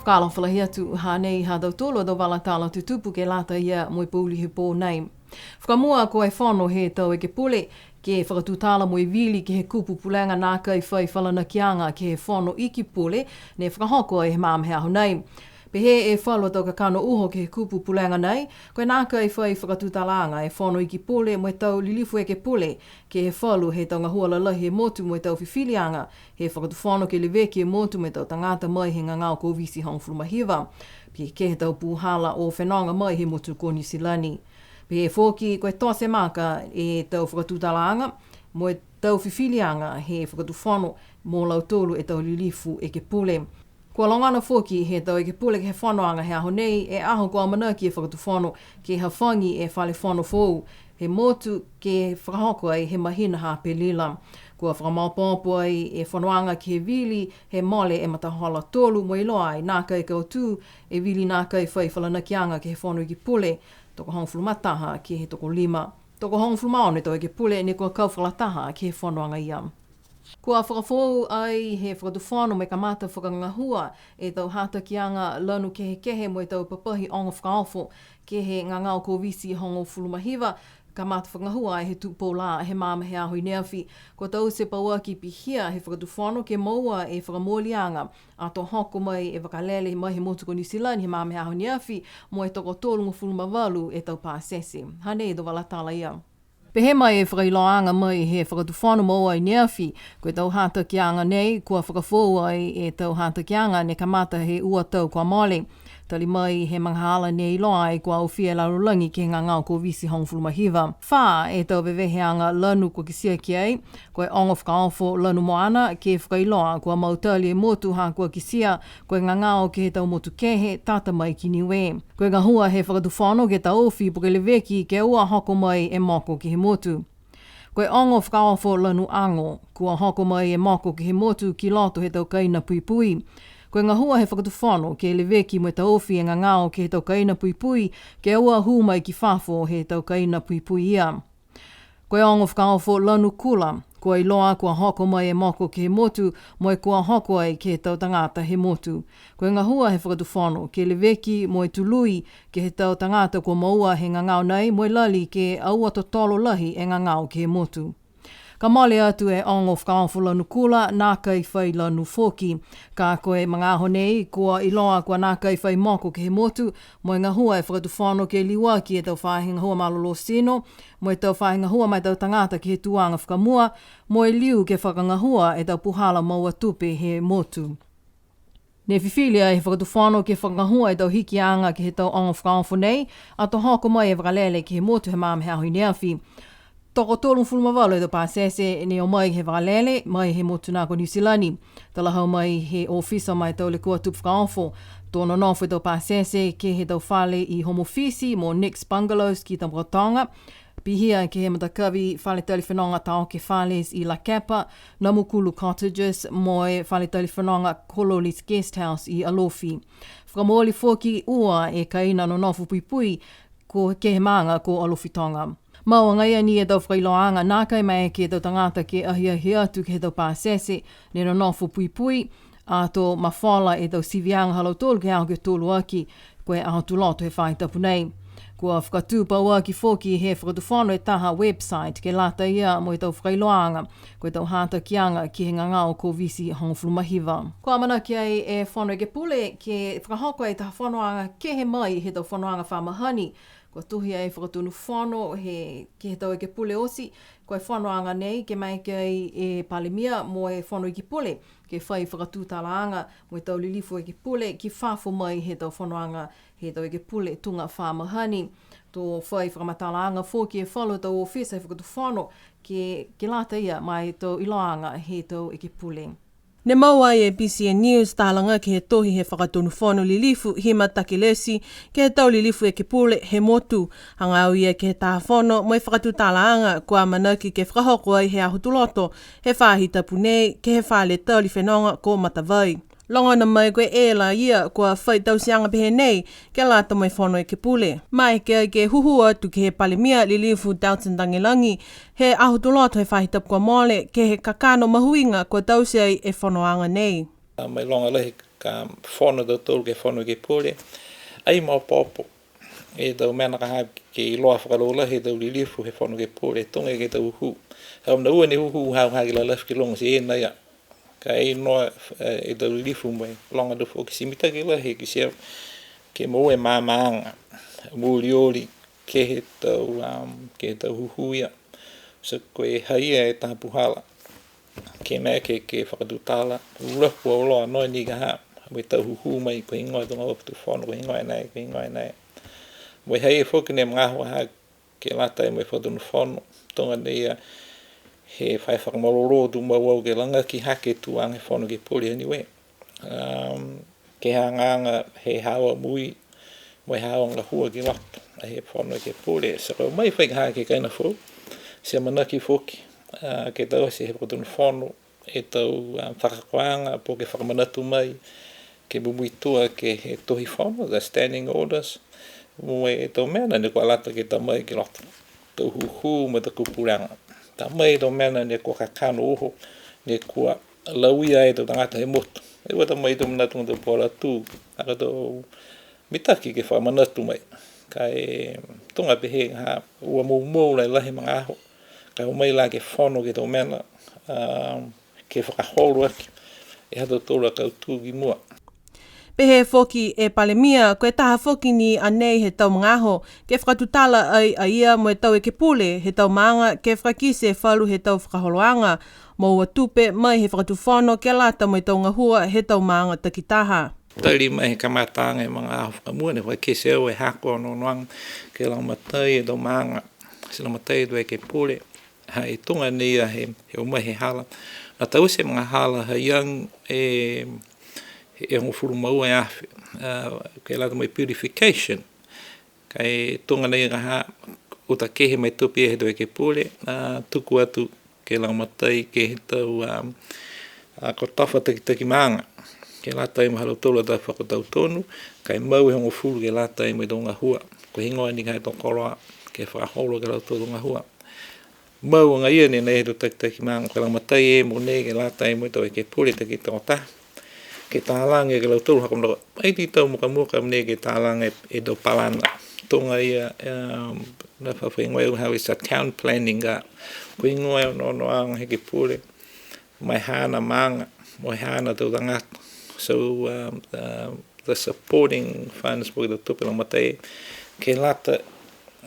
whakalo whalahia tu hanei ha dau tolo do wala tala tu tupu ke lata ia moi puli he pō nei. Whakamua ko e whono he tau e ke pule ke whakatutala mo i vili ke he kupu pulanga nā kai whai whalanakianga ke he whono iki pule ne whakahoko e he māmahea ho nei. Pe he e whalo tau ka kano uho ke he kupu pulanga nei, koe nā kai whai whakatutalanga e whono iki pule mo e tau lilifu e ke pule ke he whalu he tau ngahua lalahi e motu mo e tau whiwhilianga he whakatu whono ke leveki e motu mo e tau tangata mai he ngangau ko visi hong fulumahiwa. Pe ke he tau puhala o whenonga mai he motu ko Nisilani. Pe he whoki koe tose maka e tau whakatutalanga mo e tau whiwhilianga he whakatu whono mo lau tolu e tau lilifu e ke pule. Kua longana whoki he tau e ke pule ke he whanoanga he aho nei e aho kua manaki e whakatu whono ke he whangi e whale whono whou. He motu ke whakahoko ai he mahina ha pe lila. Kua whakamaupopo ai e whanoanga ke he vili he mole e matahola tolu mo iloa ai nā kai kau tū e vili nā kai whai whalanakianga ke he whono i ke pule. Toko hongfulumataha ke he toko lima. Toko hongfulumao tau e ke pule ne kua kau whalataha ke he whanoanga ia. Kua whakafou ai he whakatuwhano me kamata whakangahua e tau hatakianga lanu kehe mo e tau papahi onga whakaofo ke he ngangau ko visi hongo fulumahiwa kamata whakangahua ai he tupo la he māmahe aho i neawhi. Kua tau se paua ki pihia he whakatuwhano ke maua e whakamolianga a to hoko mai e wakalele mai he motu ko Nisilani he māmahe aho i neawhi mo e toko tōlunga fulumawalu e tau pāsese. Hane e do walatala ia. Pehe mai e whakailoanga mai he whakatuwhano maua i neawhi, koe tau hatakianga nei, kua whakafou ai e tau hatakianga ne kamata he ua tau kua mole. Tali mai he manghala nei loa e kua uwhia larulangi ke ngangau ko visi hong fulumahiwa. Whā e tau weweheanga lanu kua kisia ki ai, koe ongo whakaofo lanu moana ke whakailoa kua mautali e motu ha kua kisia, koe ngangau ke he tau motu kehe tata mai ki Niue. Koe ngahua he whakatuwhano ke tau ofi puke leveki ke ua hoko mai e moko ki he motu. Koe ongo whakaofo lanu ango, kua hoko mai e moko ki he motu ki loto he tau kaina pui pui. Koe ngahua he whakatuwhano ke leveki mo e tau ofi e ngangao ke he tau kaina pui pui ke ua hu mai ki whafo he tau kaina pui pui ia. Koe ongo whakaofo lanu kula, kua iloa kua hoko mai e moko ke he motu mo e kua hoko ai ke he tau tangata he motu. Koe ngahua he whakatuwhano ke leveki mo e tului ke he tau tangata kua maua he ngangao nei mo e lali ke aua to tolo lahi e ngangao ke he motu. Ka mole atu e ongo whakaofo lanu kula nā kai whai lanu whoki. Ka koe mga aho nei kua iloa kua nā kai whai moko ke he motu mo e ngahua e whakatuwhano ke liwa ki e tau whahinga hua malolo sino mo e tau whahinga hua mai tau tangata ki he tuanga whakamua mo e liu ke whakangahua e tau puhala maua tupe he motu. Ne whiwhilia he whakatuwhano ke whakangahua e tau hikianga ke he tau ongo whakaofo nei a to hoko mai e wakalele ke he motu he māmehe aho i neawhi. Toko tōlung fulmawalu e tau pāsese ne o mai he wakalele, mai he motu nā ko Nisilani. Tala hau mai he ofisa mai tau le kua tupu whakaofo. Tōna nofo e tau pāsese ke he tau whale i homofisi mo Nick's Bungalows ki tau Rotonga. Pihia ke he matakawi whale taliwhanonga tau ke whales i La Kappa, Namukulu Cottages mo e whale taliwhanonga Kololis Guest House i Alofi. Whakamoli whoki ua e kaina no nofo pui pui ko ke he maanga ko Alofitonga. Maua ngai ni e tau whakailoanga nā kai mai ke tau tangata ke ahiahi atu ke he tau pāsese ne no nofo pui pui a tō mawhala e tau sivianga halau tōlu ke aho ke tōlu aki koe aho tūloto he whaitapu nei. Kua whakatū pau aki whoki he whakatuwhano e taha website ke lata ia mo e tau whakailoanga koe tau hatakianga ki he ngangao ko visi hong fulumahiwa. Kua manaki ai e whano e ke pule ke whakahoko e taha whanoanga ke he mai he tau whanoanga whamahani. Kua tuhi ai whakatunu whano ke he tau e ke pule osi, koe whanoanga nei ke mai kei e palemia mo e whano i ke pule, ke whai whakatūtalaanga mo e tau lilifu e ke pule, ki whafo mai he tau whanoanga he tau e ke pule tunga whamahani. Tō whai whakamatalaanga whoki e whalo tau ofisa e whakatu whano ke lata ia mai tau iloanga he tau e ke pule. Ne maua e BCN News tālanga ke he tohi he whakatonu whanu lilifu hima takilesi ke he tau lilifu e ke pule he motu. Hangau ia ke he taha whono mo e whakatu tālaanga kua manaki ke whakahoko ai he ahutuloto he whahita punei ke he whale tau li whenonga ko matawai. Longana mai koe e la ia kua whai tausianga pehe nei ke lata mai whono e ke pule. Mai ke huhu atu ke he palemia lilifu Dalton Dangilangi he ahutuloto he whahitap kua mole ke he kakano mahuinga kua tausiai e whonoanga nei. Mai longa lehi ka whono tau tolu ke whono ke pole, ai mau popo. E tau mena ka hae ke loa whakalola he tau lilifu he whono ke pole, tonga ke tau hu. Hau na ua ni hu hau hagi la lef ke longa si e na ia. Ka e noa e tau lilifu mai, longa dufu o ki simita ke la he ki sia ke mo e maanga, muli oli ke he tau huhuia. So koe haia e tapuhala. Ke mea ke whakatutala, ulapu o loa noi ni ka haa, mo tau huhu mai ko ingoa tonga optu whono, ko ingoa e nei. Mo haia whoki ne mga hoa haa ke lata e mo e whatunu whono, tonga nei he whai whakamororo tu mawau ke langa ki hake tu ang he whono ke poli anyway. Ke hanganga he hawa mui, mo he hawa nga hua ki lata, he whono ke poli. So mai whai ka ke kaina whu, se manaki whoki, ke tau se he whakatunu whono, e tau whakakoanga, po ke whakamanatu mai, ke mumuitua ke he tohi whono, the standing orders, mo e tau mena ni kua lata ke ta mai ki lata. Tau huhu ma ta kupuranga. Ta mai tau mena ni kua kakano oho, ni kua lauia e tau tangata he motu. E wata mai tau manatu ngata pora tu, aka tau mitaki ke whakamanatu mai. Ka e tonga pehe ha ua mou lai lahi mga aho. Ka umai la ke whono ke tau mena, ke whakaholu aki, e hato tōra kau tūgi mua. Pehe foki e palemia, koe taha foki ni anei he tau mga aho, ke whakatutala ai a ia mo e tau e ke pule, he tau maanga, ke whakakise whalu he tau whakaholoanga, mo ua tupe mai he whakatuwhono ke lata mo e tau ngahua he tau maanga takitaha. Tauri mai he kamatanga e mga aho whakamua, ne whakakise au e hako no noang, ke lau matai e tau maanga, sila matai e tau e ke pule, ha e tunga nia he umai he hala. Na tau se mga hala ha iang e ngofuru mau e awhi, ke lata mai purification. Ka e tunga nia ka ha uta kehe mai tupi e he tau e ke pule, tuku atu ke lau matai ke he tau kotafa taki maanga. Ke lata e mahalo tola tau whakotau tonu, ka e mau e ngofuru ke lata e mai tonga hua. Ko hingoa ni ka he tokoroa ke whakaholo ke lau tonga hua. Mau nga ia ni nei he taki maanga, ka lau matai e mo nei ke lata e mai tau e ke pule taki tonga ke tālange ke lau tolu hakamdaka. Ai ti tau muka mne ke tālange e do palana. Tonga ia, na whawhingoe how is a town planning ka. Ko ingoe no ang he ke pule. Mai hana maanga, mai hana tau tangata. So the supporting funds po i tupe lang matai, ke lata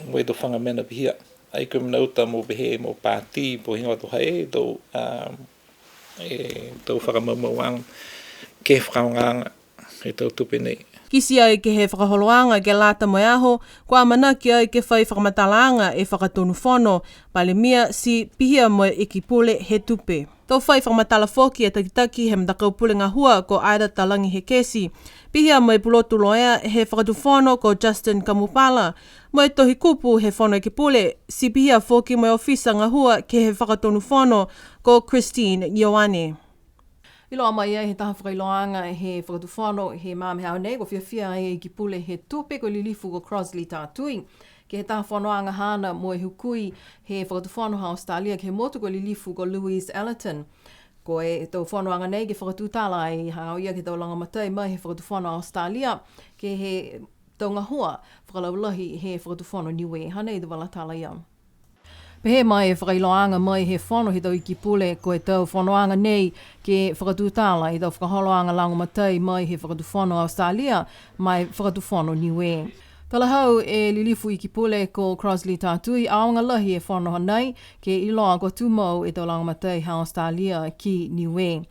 mo i do whangamena pihia. Ai koe minauta mo behe mo pāti po hingoa to hae, tau whakamamawang ke whakaonganga e tau tupe nei. Kisi ai ke he whakaholoanga ke lata mo aho, kua manaki ai ke whai whakamatalanga e whakatonu whono, pale mia si pihia mo e ki pule he tupe. Tau whai whakamatala whoki e takitaki he mtakau pule ngā hua ko aida talangi he kesi. Pihia mo e pulotu loea he whakatu whono ko Justin Kamupala, mo e tohi kupu he whono e ki pule, si pihia whoki mo e ofisa ngā hua ke he whakatonu whono ko Christine Ioane. I loa mai he taha whakailoanga he whakatu whano he māme hao nei, ko whiawhia e ki pule he tupe ko lilifu ko Crosley tātui. Ke he taha whanoanga hana mo e hukui he whakatu whano ha Australia ke he motu ko lilifu ko Louise Allerton. Ko e tau whanoanga nei ke whakatu tala i hao ia ke tau langa matai mai he whakatu whano Australia ke he tau ngahua whakalaulahi he whakatu whano Niue. Hanei tu wala tala ia. Pehe mai e whakailoanga mai he whono he tau i ki pule ko e tau whanoanga nei ke whakatutala i tau whakaholoanga lango matai mai he whakatu whono Australia mai whakatu whono Niue. Tala hau e lilifu i ki pule ko Crosley tātui aonga lahi e whono hanai ke iloa ko tumau e tau lango matai ha Australia ki Niue.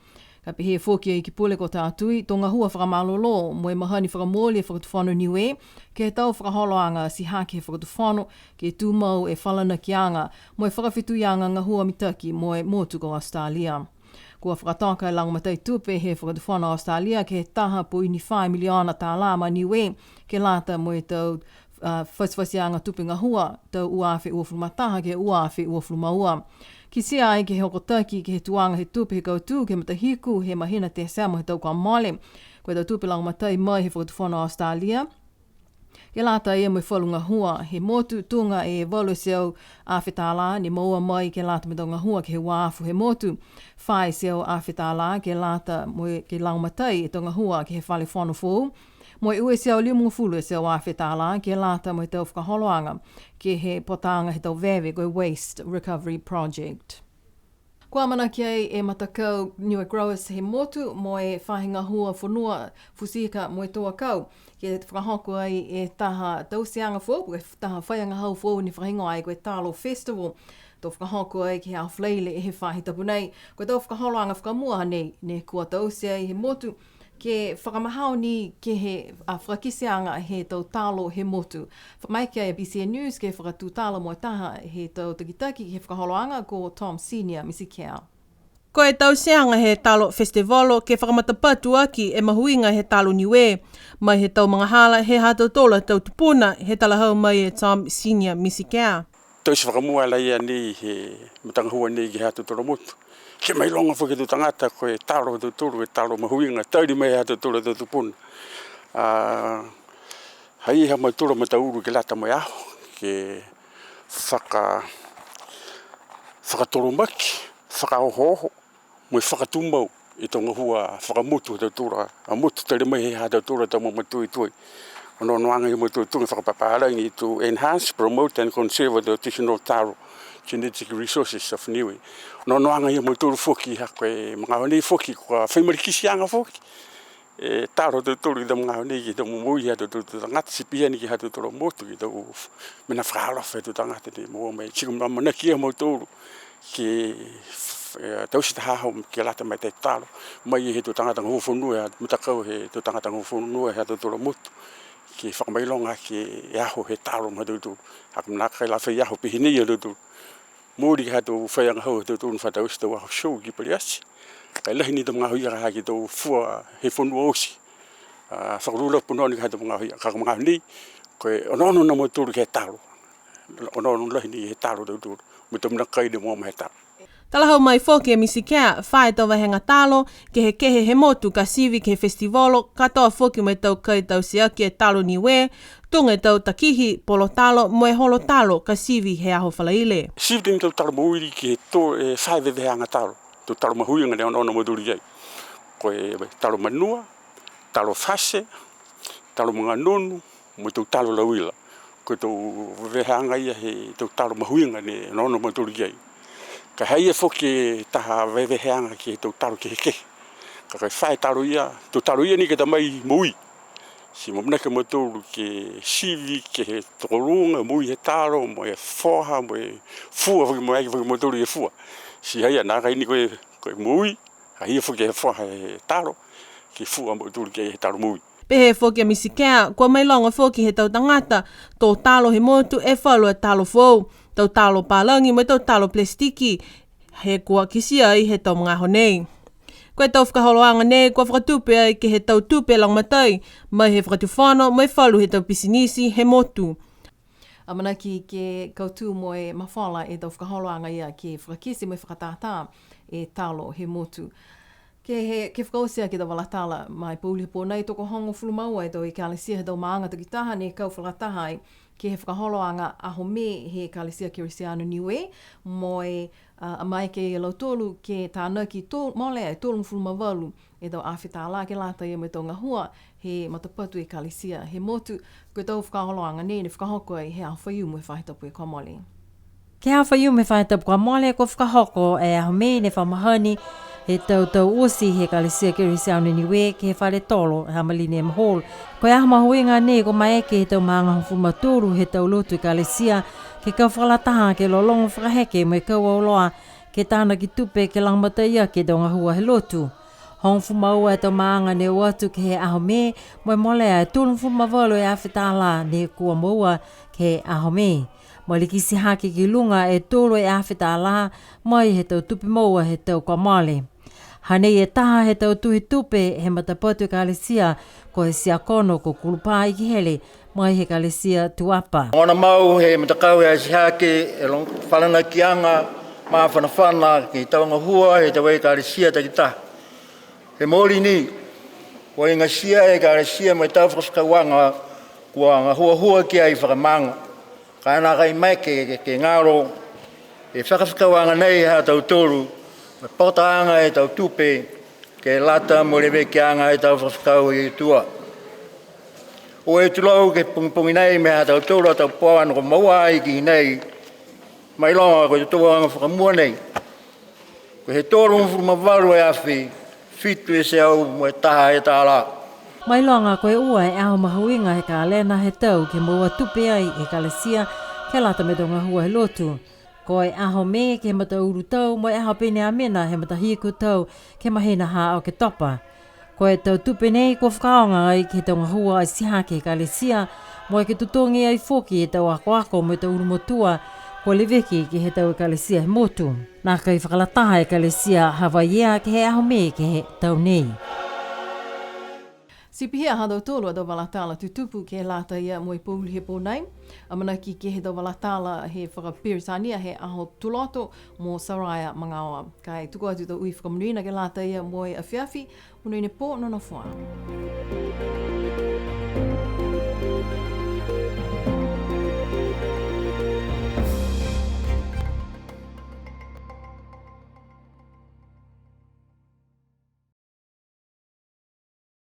Ka pehe whoki i ki pule ko tātui, tonga hua whakamalolo mo e mahani whakamoli e whakatu whono Niue, ke he tau whakaholoanga si hake he whakatu whono, ke tūmau e whalana ki anga, mo e whakawhitu ianga ngā hua mitaki mo e motu ko Australia. Kua whakataka e langomatai tupe he whakatu whono Australia, ke he taha po ini 5 miliona tā lama Niue, ke lata mo e tau whaswasianga tupe ngā hua, tau uawhi uafulumataha ke uawhi uafulumaua. Ki sia ai ke he hokotaki ke he tuanga he tupe he kautū ke matahiku he mahina te samo he tau kua mole. Koe tau tupe langomatai mai he whakatu whono Australia. Ke lata ia mo whalunga hua, he motu tunga e walu seo awhetala, ni maua mai ke lata me tonga hua ke he wāfu he motu. Whai seo awhetala ke lata mo ke laumatai e tonga hua ke he whale whanu fōu. Mo ue seo liumunga fulu seo awhetala ke lata mo tau whakaholoanga ke he potanga he tau vewe koe Waste Recovery Project. Kua mana ki e matakau Niue Growers he motu mo e whahinga hua whanua fusika mo e toa kau. Ke whakahoko ai e taha tausianga fōu, e taha whaianga hau fōu ni whahinga ai koe Talo Festival. Tō whakahoko ai ki hao whleile e he whahi tapu nei. Koe tau whakaholoanga whakamua nei, ne kua tausia i he motu. Ke whakamahau ni ke he whakakisianga he tau talo he motu. Whamaike ai a BCN News ke whakatūtala mo taha he tau takitaki he whakaholoanga ko Tom Senior Misi Kia. Ko e tausianga he talo festivalo ke whakamatapatu aki e mahuinga he talo Niue. Mai he tau mga hala he hato tola tau tupuna he talahau mai e Tom Senior Misi Kia. Tau si whakamua la ia ni he matangahua ni ki hato tola motu. Ke mai longa whake tu tangata ko e talo tu turu e talo mahuinga tauri mai hato tola tau tupuna. Hai ha mai tola matauru ke lata mai aho ke whakatoro maki, whakaohoho, mai whakatumau i tonga hua whakamutu tau tura. A mutu tauri mai he hato tola tau mamatui tui. Ono noanga i mamatui tui whakapapaharangi to enhance, promote and conserve the traditional taro genetic resources of Niue. No noanga i mamatui foki ha koe mga honi foki kua whaimarikisianga foki. E taro tau turu i tau mga honi ki tau mumui ha tau tangata sipiani ki ha tau turu motu ki tau mena whakalofa tau tangata ni mua mai. Chikum na manaki a mauturu ki tau si tahahau ki lata mai te talo. Mai he tau tangata ngawufunua, mutakau he tau tangata ngawufunua ha tau turu motu. Ki whakamailonga ki aho he talo ma tau turu. Haka mnaka la whai aho pihini a tau turu. Mōri ha tau whaianga hau tau turu whatau si tau aho show ki pariasi. Kai lahi ni tau mga hui ha ki tau fua he whanua osi. Whakarula punoni ha tau mga hui kaka mga hui koe onono na mo turu ke talo. Onono lahi ni he talo tau turu. Muta mnakai ni mua ma he talo. Talahau mai fōki e Misi Kia, whae tau wahenga talo, ke he kehe he motu ka sivi ke he festivalo, katoa fōki mai tau kai tau siaki e talo Niue, tunga e tau takihi, polo talo, moe holo talo, ka sivi he aho whalaile. Sivi tingi tau talo mauiri ki he whae veveheanga talo. Tau talo mahuinga ne ono maduri ai. Koe talo manua, talo whase, talo mga nonu, mo tau talo lauila. Koe tau veveheanga ia he tau talo mahuinga ne ono maduri ai. Ka hei e whoke taha weweheanga ki he tau taro ke heke. Ka kai whae taro ia, tau taro ia ni ke ta mai mui. Si mamnaka matouru ke sivi, ke he tokorunga, mui he taro, mo e whoha, mo e fua, mo e matouru e fua. Si hei ana kai ni koe mui, ka hei e whoke he whoha he taro, ke fua matouru ke he taro mui. Pehe fōki a Misi Kia, kua mai longa fōki he tau tangata, tō talo he motu e whalu e talo fōu. Tau talo pālangi mai tau talo plastiki, he kua kisia ai he tau mga honei. Koe tau whakaholoanga nei, kua whakatupe ai ke he tau tupe lang matai, mai he whakatufano, mai whalu he tau pisinisi, he motu. Amanaki ke kautu mo e mawhala e tau whakaholoanga ia ke whakakisi mai whakatātā e talo he motu. Ke whakausia ki tau walatala mai pūli pōnei toko hongo fulumau ai tau i kālesia he tau maanga takitaha ne kau whakataha ai ke he whakaholoanga aho me he kālesia ki Risiano Niue mo e mai ke i lautolu ke tāna ki mole ai tōlungu fulumavalu e tau awhitāla ke lata ia me tau ngahua he matapatu e kālesia he motu koe tau whakaholoanga ne whakahoko ai he aho whaiu mo e whahitapu e kua mole. Ke aho whaiu me whahitapu kua mole ko whakahoko e aho me ne whamahani he tau osi he kālesia ki Risiano Niue ke he whare tolo he amaline e mahol. Koe aho mahuinga ne ko mai eke he tau maanga hufumaturu he tau lotu i kālesia ke kau whakalataha ke lolongo whakaheke mo e kau auloa ke tāna ki tupe ke langmata ia ke tau ngahua he lotu. Hong fumaua e tau maanga ne watu ke he aho me mo e molea e tūlung fumavalo e awhetala ne kua maua ke he aho me. Mo li kisi hake ki lunga e tōro e awhetala mai he tau tupe maua he tau kua male. Hanei e taha he tau tuhi tupe he matapatu kālesia ko he siakono ko kulupā iki hele mai he kālesia tuapa. Ona mau he matakau e asihake e long whalana kianga maa whanawhana ki taonga hua he tawai kālesia takita. He mōri ni, o inga sia e kālesia mai tau whakawanga kua ngā hua ki ai whakamanga. Ka ana kai mai ke ngaro e whakawhakawanga nei ha tau toru, me potaanga e tau tupe, ke lata mo lewe ki anga e tau whakawhakau i tua. O e tulau ke pungi nei me ha tau toru a tau pōan ko maua ai ki nei, mai longa ko te tōanga whakamua nei. Ko he tōru mwhuru mawaru e awhi, fitu e se au mo e taha e tāla. Mai longa koe ua e aho mahuinga he ka lena he tau ke mua tupe ai e kalesia ke lata me tonga hua he lotu. Ko e aho me ke mata uru tau mo e aho pene a mena he mata hiku tau ke mahina ha o ke topa. Ko e tau tupe nei ko whakaonga ai ke tonga hua ai siha ke kalesia mo e ke tutongi ai foki e tau ako mo e tau uru motua ko le veki ke he tau e kalesia he motu. Nā kai whakalataha e kalesia Hawaii ke he aho me ke he tau nei. Si pihia ha dau tōlua dau walatala tutupu ke lata ia mo i pōuli he pō nei. Amana ki ke he dau walatala he whakapiritania he aho tuloto mo Saraya Mangaoa. Kai tuku atu tau ui whakamunuina ke lata ia mo i awhiawhi, munuine pō nona whaa.